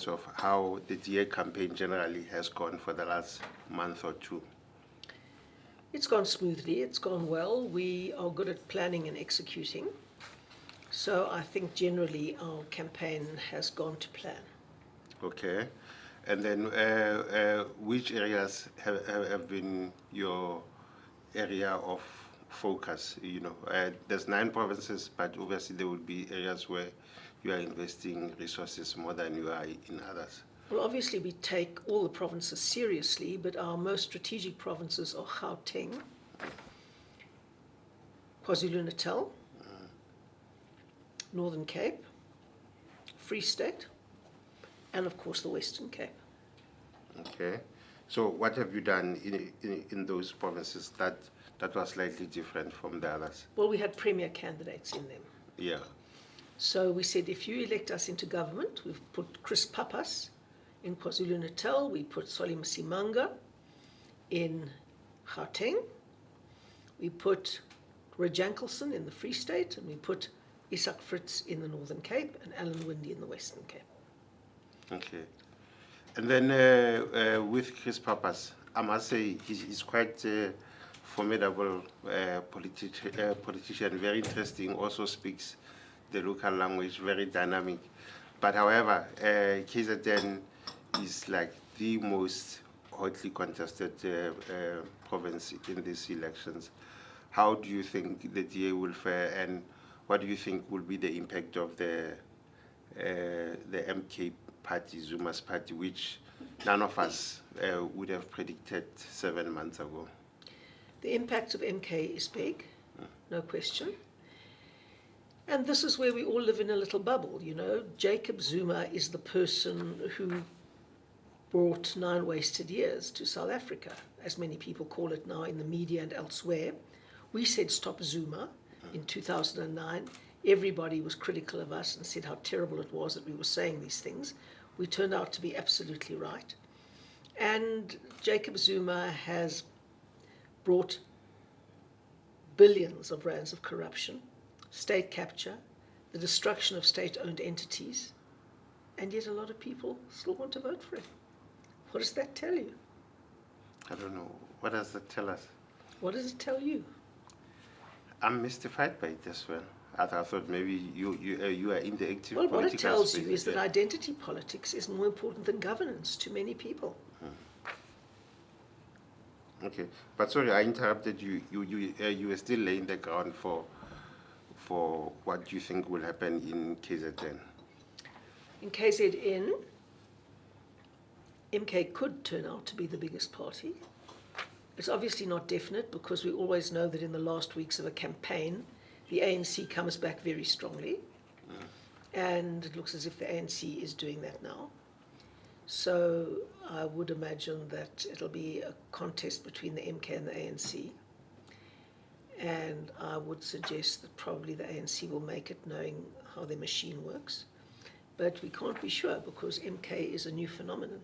sense of how the DA campaign generally has gone for the last month or two? It's gone smoothly, it's gone well. We are good at planning and executing. So I think generally our campaign has gone to plan. Okay. And then which areas have been your area of focus? You know, there's 9 provinces, but obviously there will be areas where you are investing resources more than you are in others. Well, obviously we take all the provinces seriously, but our most strategic provinces are Gauteng, KwaZulu-Natal, Northern Cape, Free State, and of course the Western Cape. Okay. So what have you done in those provinces that was slightly different from the others? Well, we had premier candidates in them. Yeah. So we said, if you elect us into government, we've put Chris Papas in KwaZulu-Natal, we put Solly Msimanga in Gauteng, we put Roy Jankelson in the Free State, and we put Isak Fritz in the Northern Cape and Alan Windy in the Western Cape. Okay. And then with Chris Papas, I must say he's quite a formidable politician, very interesting, also speaks the local language, very dynamic. But however, KZN is like the most hotly contested province in these elections. How do you think the DA will fare, and what do you think will be the impact of the MK party, Zuma's party, which none of us would have predicted 7 months ago? The impact of MK is big, no question. And this is where we all live in a little bubble, you know. Jacob Zuma is the person who brought 9 wasted years to South Africa, as many people call it now in the media and elsewhere. We said stop Zuma in 2009. Everybody was critical of us and said how terrible it was that we were saying these things. We turned out to be absolutely right. And Jacob Zuma has brought billions of rands of corruption, state capture, the destruction of state-owned entities, and yet a lot of people still want to vote for him. What does that tell you? I don't know. What does that tell us? What does it tell you? I'm mystified by it as well. I thought maybe you are in the active well, political what it tells space. You is that identity politics is more important than governance to many people. Okay, but sorry, I interrupted you. You were still laying the ground for what you think will happen in KZN. In KZN, MK could turn out to be the biggest party. It's obviously not definite because we always know that in the last weeks of a campaign, the ANC comes back very strongly. And it looks as if the ANC is doing that now. So I would imagine that it'll be a contest between the MK and the ANC. And I would suggest that probably the ANC will make it, knowing how their machine works. But we can't be sure because MK is a new phenomenon.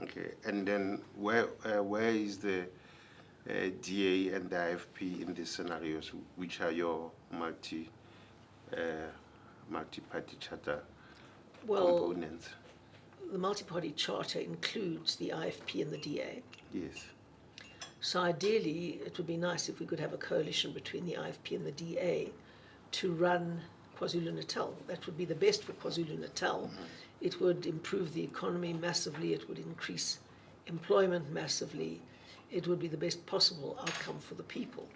Okay, and then where is the DA and the IFP in these scenarios? Which are your multi-party charter components? The multi-party charter includes the IFP and the DA. Yes. So ideally, it would be nice if we could have a coalition between the IFP and the DA to run KwaZulu-Natal. That would be the best for KwaZulu-Natal. It would improve the economy massively. It would increase employment massively. It would be the best possible outcome for the people.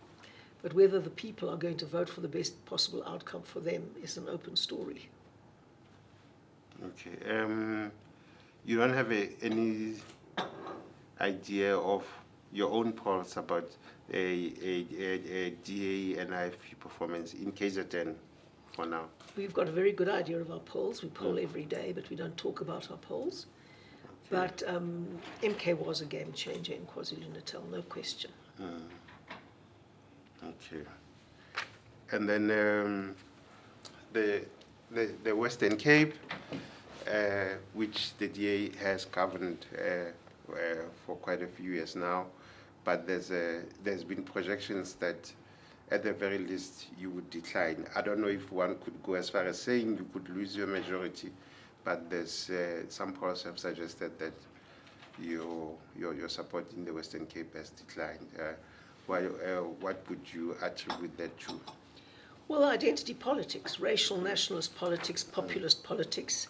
But whether the people are going to vote for the best possible outcome for them is an open story. Okay. You don't have any idea of your own polls about a DA and IFP performance in KZN for now? We've got a very good idea of our polls. We poll every day, but we don't talk about our polls. Okay. But MK was a game changer in KwaZulu-Natal, no question. Okay. And then the Western Cape, which the DA has governed for quite a few years now, but there's been projections that at the very least you would decline. I don't know if one could go as far as saying you could lose your majority, but there's some polls have suggested that your support in the Western Cape has declined. What would you attribute that to? Well, identity politics, racial nationalist politics, populist politics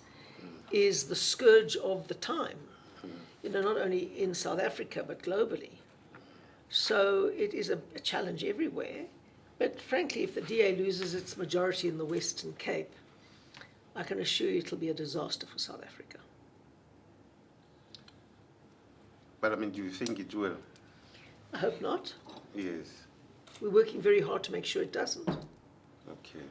is the scourge of the time, not only in South Africa but globally. So it is a challenge everywhere. But frankly, if the DA loses its majority in the Western Cape, I can assure you it'll be a disaster for South Africa. But I mean, do you think it will? I hope not. Yes. We're working very hard to make sure it doesn't. Okay.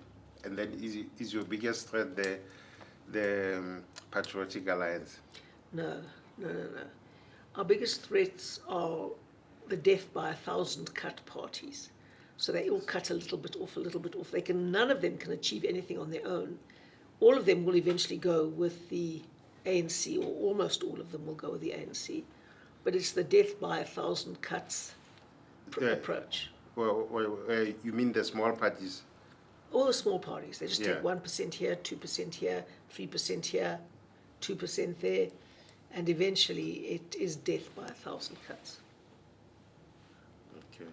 And then is your biggest threat the Patriotic Alliance? No. Our biggest threats are the death by 1,000 cut parties. So they all cut a little bit off. None of them can achieve anything on their own. All of them will eventually go with the ANC, or almost all of them will go with the ANC. But it's the death by 1,000 cuts approach. Well, you mean the small parties? All the small parties. They just take 1% here, 2% here, 3% here, 2% there, and eventually it is death by 1,000 cuts. Okay.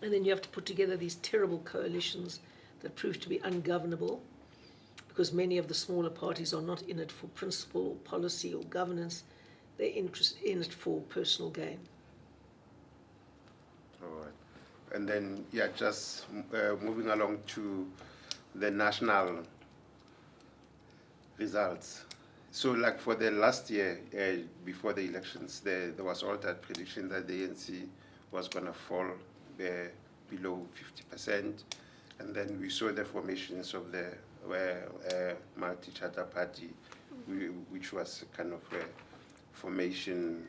And then you have to put together these terrible coalitions that prove to be ungovernable, because many of the smaller parties are not in it for principle or policy or governance. They're in it for personal gain. All right. And then, just moving along to the national results. So, like for the last year, before the elections, there was all that prediction that the ANC was going to fall below 50%. And then we saw the formations of the multi-charter party, which was kind of a formation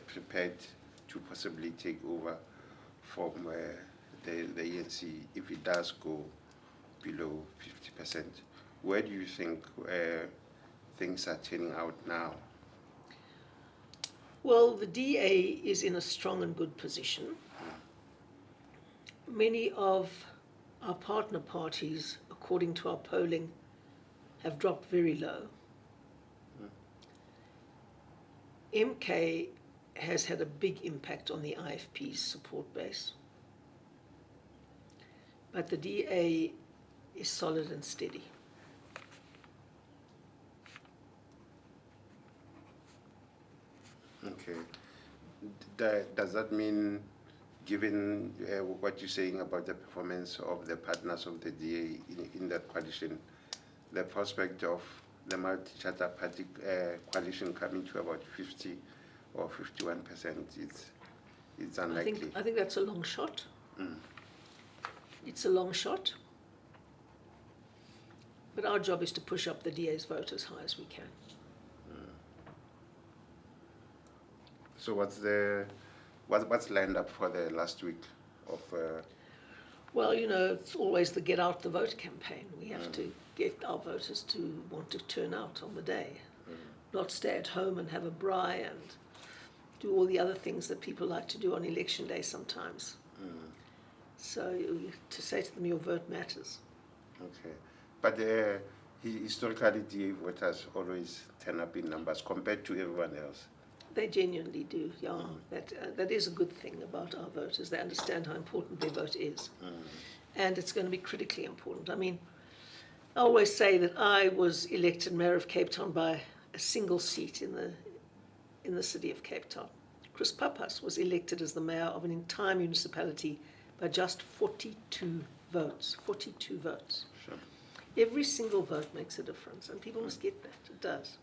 prepared to possibly take over from the ANC if it does go below 50%. Where do you think things are turning out now? Well, the DA is in a strong and good position. Many of our partner parties, according to our polling, have dropped very low. MK has had a big impact on the IFP's support base. But the DA is solid and steady. Okay. Does that mean, given what you're saying about the performance of the partners of the DA in that coalition, the prospect of the multi-charter party coalition coming to about 50 or 51%, it's unlikely? I think that's a long shot. It's a long shot. But our job is to push up the DA's vote as high as we can. So what's lined up for the last week of? Well, it's always the get out the vote campaign. We have to get our voters to want to turn out on the day, not stay at home and have a braai and do all the other things that people like to do on election day sometimes. So to say to them, your vote matters. Okay, but historically, DA voters always turn up in numbers compared to everyone else. They genuinely do, yeah. That is a good thing about our voters. They understand how important their vote is. And it's going to be critically important. I mean, I always say that I was elected mayor of Cape Town by a single seat in the city of Cape Town. Chris Papas was elected as the mayor of an entire municipality by just 42 votes. 42 votes. Sure. Every single vote makes a difference, and people must get that. It does.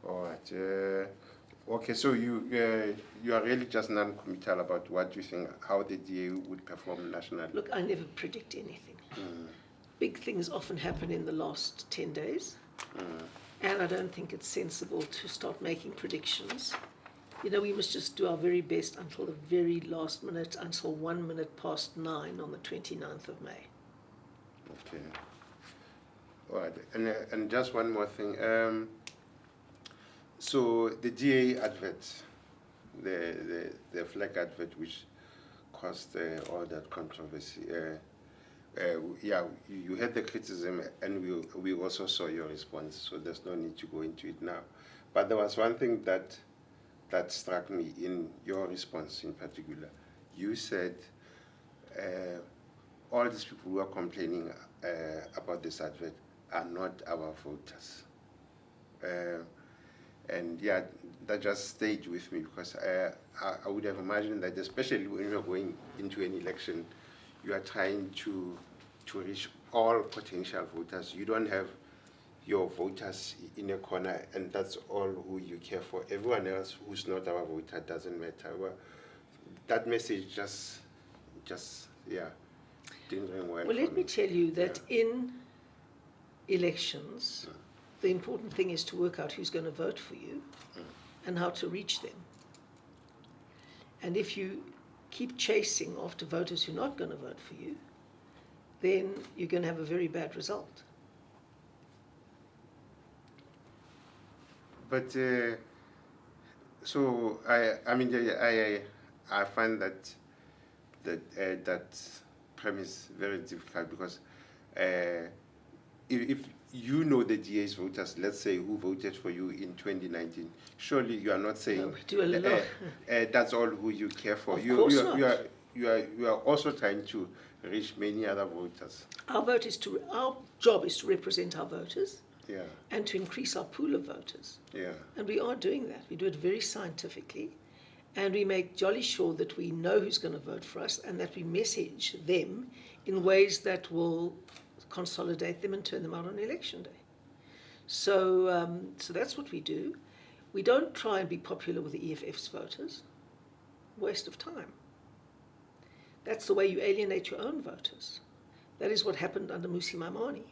All right. Okay, so you are really just non-committal about what you think, how the DA would perform nationally. Look, I never predict anything. Big things often happen in the last 10 days, and I don't think it's sensible to start making predictions. We must just do our very best until the very last minute, until 1 minute past 9 on the 29th of May. Okay. All right, and just one more thing. So the DA advert, the flag advert, which caused all that controversy, yeah, you had the criticism, and we also saw your response, so there's no need to go into it now. But there was one thing that struck me in your response in particular. You said all these people who are complaining about this advert are not our voters. And yeah, that just stayed with me, because I would have imagined that, especially when you're going into an election, you are trying to reach all potential voters. You don't have your voters in a corner and that's all who you care for. Everyone else who's not our voter doesn't matter. Well, that message just yeah, didn't ring well. Well, let me tell you that in elections, the important thing is to work out who's going to vote for you and how to reach them. And if you keep chasing after voters who are not going to vote for you, then you're going to have a very bad result. But so I mean I find that premise very difficult, because if you know the DA's voters, let's say, who voted for you in 2019, surely you are not saying No, we do a lot. That's all who you care for. Of course not. You are also trying to reach many other voters. Our job is to represent our voters. Yeah. And to increase our pool of voters. Yeah. And we are doing that. We do it very scientifically. And we make jolly sure that we know who's going to vote for us and that we message them in ways that will consolidate them and turn them out on election day. So, so that's what we do. We don't try and be popular with the EFF's voters. Waste of time. That's the way you alienate your own voters. That is what happened under Musi Maimane.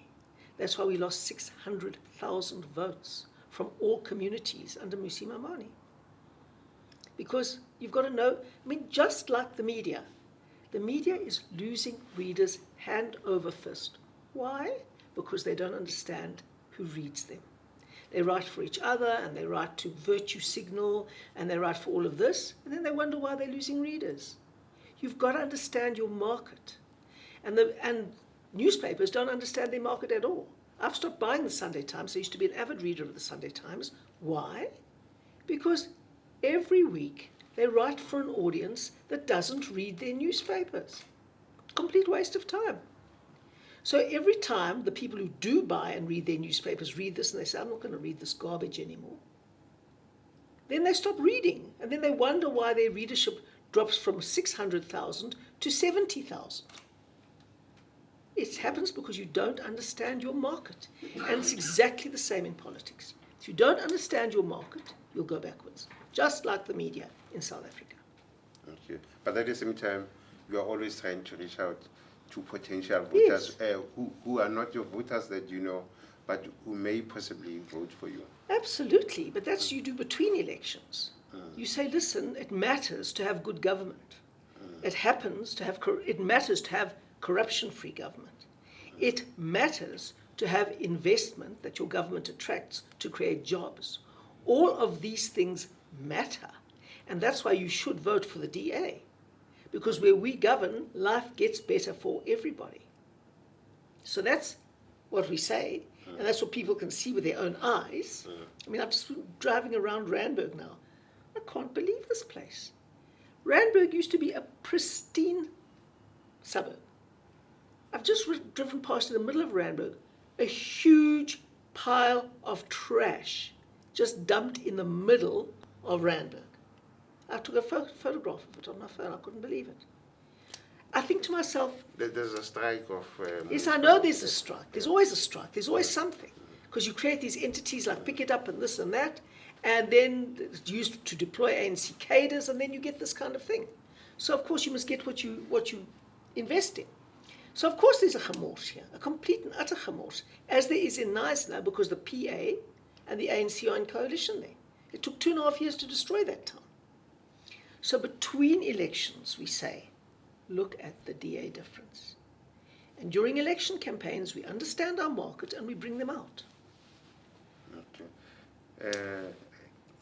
That's why we lost 600,000 votes from all communities under Musi Maimane. Because you've got to know, I mean, just like the media is losing readers hand over fist. Why? Because they don't understand who reads them. They write for each other, and they write to virtue signal, and they write for all of this, and then they wonder why they're losing readers. You've got to understand your market. And newspapers don't understand their market at all. I've stopped buying the Sunday Times. I used to be an avid reader of the Sunday Times. Why? Because every week they write for an audience that doesn't read their newspapers. Complete waste of time. So every time the people who do buy and read their newspapers read this and they say, I'm not going to read this garbage anymore, then they stop reading. And then they wonder why their readership drops from 600,000 to 70,000. It happens because you don't understand your market. And it's exactly the same in politics. If you don't understand your market, you'll go backwards, just like the media in South Africa. Okay. But at the same time, you are always trying to reach out to potential voters who are not your voters that you know, but who may possibly vote for you. Absolutely, but that's what you do between elections. You say, listen, it matters to have good government. It matters to have corruption-free government. It matters to have investment that your government attracts to create jobs. All of these things matter, and that's why you should vote for the DA, because where we govern, life gets better for everybody. So that's what we say, and that's what people can see with their own eyes. I mean, I'm just driving around Randburg now. I can't believe this place. Randburg used to be a pristine suburb. I've just driven past in the middle of Randburg, a huge pile of trash just dumped in the middle of Randburg. I took a photograph of it on my phone. I couldn't believe it. I think to myself, there's a strike of... yes, I know there's a strike. There's always a strike. There's always something. Because you create these entities like Pick It Up and this and that, and then it's used to deploy ANC cadres, and then you get this kind of thing. So, of course, you must get what you invest in. So, of course, there's a gemors here, a complete and utter gemors, as there is in Knysna, because the PA and the ANC are in coalition there. It took 2.5 years to destroy that town. So between elections, we say, look at the DA difference. And during election campaigns, we understand our market and we bring them out. Okay.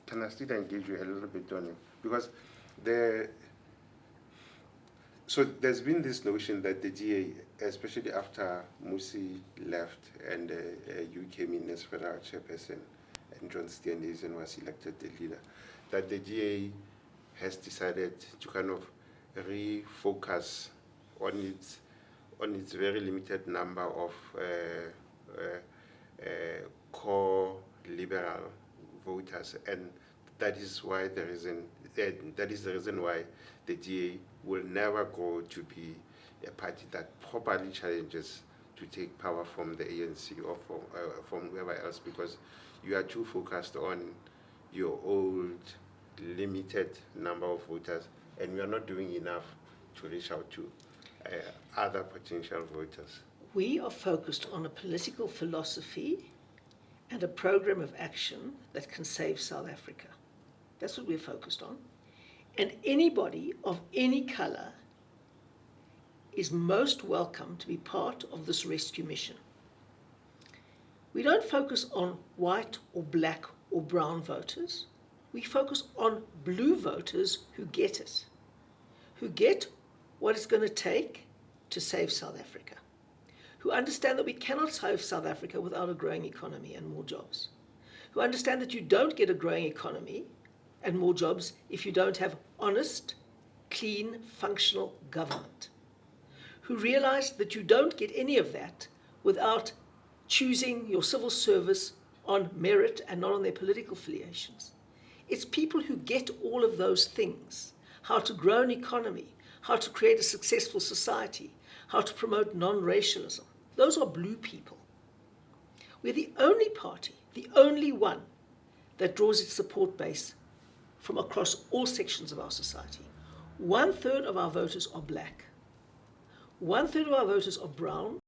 Can I still engage you a little bit on it? Because So there's been this notion that the DA, especially after Musi left and you came in as federal chairperson and John Steenhuisen was elected the leader, that the DA has decided to kind of refocus on its very limited number of core liberal voters, and that is why the reason why the DA will never go to be a party that properly challenges to take power from the ANC or from whoever else, because you are too focused on your old limited number of voters, and we are not doing enough to reach out to other potential voters. We are focused on a political philosophy and a program of action that can save South Africa. That's what we're focused on. And anybody of any color is most welcome to be part of this rescue mission. We don't focus on white or black or brown voters. We focus on blue voters who get it, who get what it's going to take to save South Africa, who understand that we cannot save South Africa without a growing economy and more jobs, who understand that you don't get a growing economy and more jobs if you don't have honest, clean, functional government, who realize that you don't get any of that without choosing your civil service on merit and not on their political affiliations. It's people who get all of those things, how to grow an economy, how to create a successful society, how to promote non-racialism. Those are blue people. We're the only party, the only one that draws its support base from across all sections of our society. 1/3 of our voters are black. 1/3 of our voters are brown.